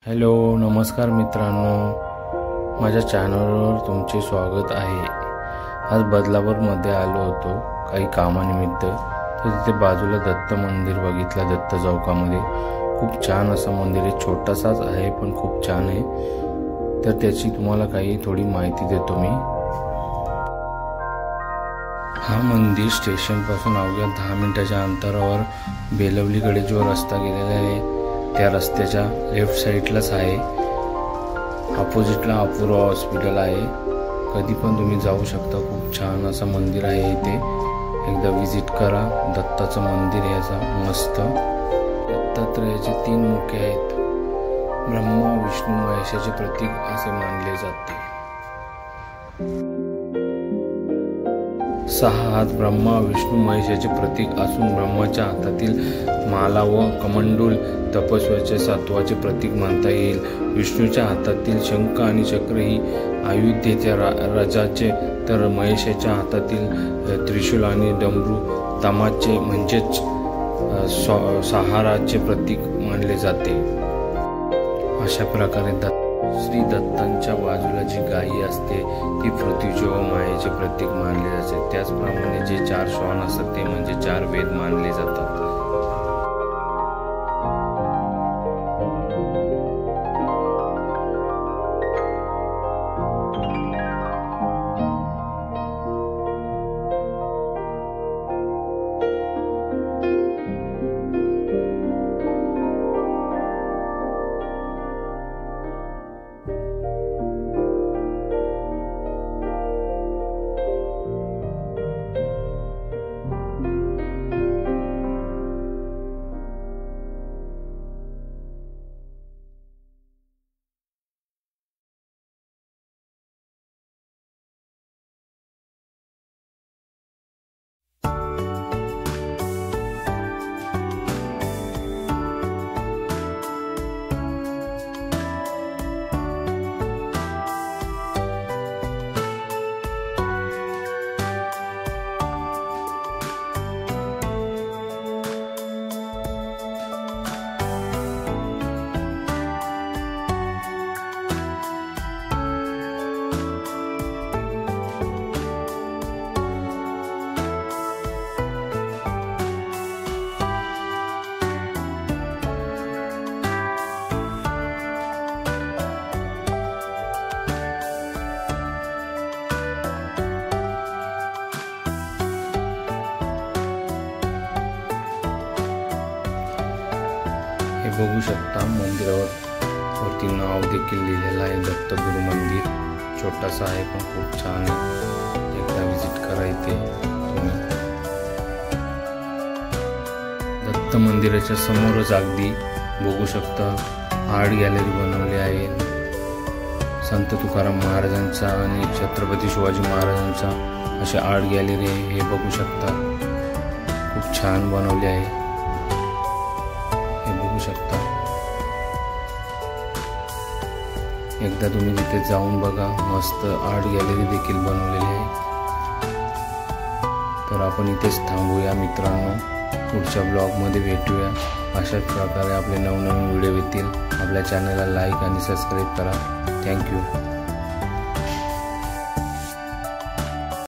Hello नमस्कार मित्रांनो, माझ्या चॅनलवर तुमचे स्वागत आहे। आज बदलापूरमध्ये आलो होतो काही कामानिमित्त। तर तिथे बाजूला दत्त मंदिर बघितलं। दत्त चौकामध्ये खूप छान असं मंदिर आहे, छोटासाच आहे पण खूप छान आहे। तर त्याची तुम्हाला काही थोडी माहिती देतो मी। हा मंदिर स्टेशन पासून अवघ्या 10 मिनिटाच्या अंतरावर बेलवलीकडे जो रस्ता गेलेला आहे त्या रस्त्याच्या लेफ्ट साइडलाच आहे। ऑपोजिटला अपूर्वा हॉस्पिटल आहे। कधी पण तुम्ही जाऊ शकता। खूप छान असं मंदिर आहे इथे, एकदा विजिट करा। दत्ताचं मंदिर आहे असं मस्त। दत्तात्रयाचे 3 मुखे आहेत। ब्रह्मा विष्णू महेशाचे प्रतीक असे मानले जाते। 6 हात ब्रह्मा विष्णू महेशाचे प्रतीक असून ब्रह्माच्या हातातील माला व कमंडूल तपस्याचे सत्वाचे प्रतीक मानता येईल। विष्णूच्या हातातील शंख आणि चक्र ही आयुध्याच्या राजाचे, तर महेशाच्या हातातील त्रिशूल आणि डमरू तामाचे म्हणजेच सहाराचे प्रतीक मानले जाते। अशा प्रकारे श्री दत्तांच्या बाजूला जी गायी असते ती पृथ्वीचे व मायेचे प्रतीक मानले जाते। त्याचप्रमाणे जे 4 श्वान असतात ते म्हणजे 4 वेद मानले जातात। हे बघू शकता, मंदिरावर वरती नाव देखील लिहिलेलं आहे, दत्त गुरु मंदिर। छोटासा आहे पण खूप छान आहे, एकदा विजिट करा इथे तुम्ही। दत्त मंदिराच्या समोरच अगदी बघू शकता आर्ट गॅलरी बनवली आहे। संत तुकाराम महाराजांचा आणि छत्रपती शिवाजी महाराजांचा अशी आर्ट गॅलरी आहे, हे बघू शकता। खूप छान बनवली आहे, शकता। एकदा तुम्ही तिथे जाऊन बघा, मस्त आर्ट गॅलरी देखील बनवलेली आहे। तर आपण इथेच थांबूया मित्रांनो, पुढच्या ब्लॉगमध्ये भेटूया। अशाच प्रकारे आपले नवनवीन व्हिडिओ येतील। आपल्या चॅनलला लाईक आणि सबस्क्राईब करा। थँक्यू।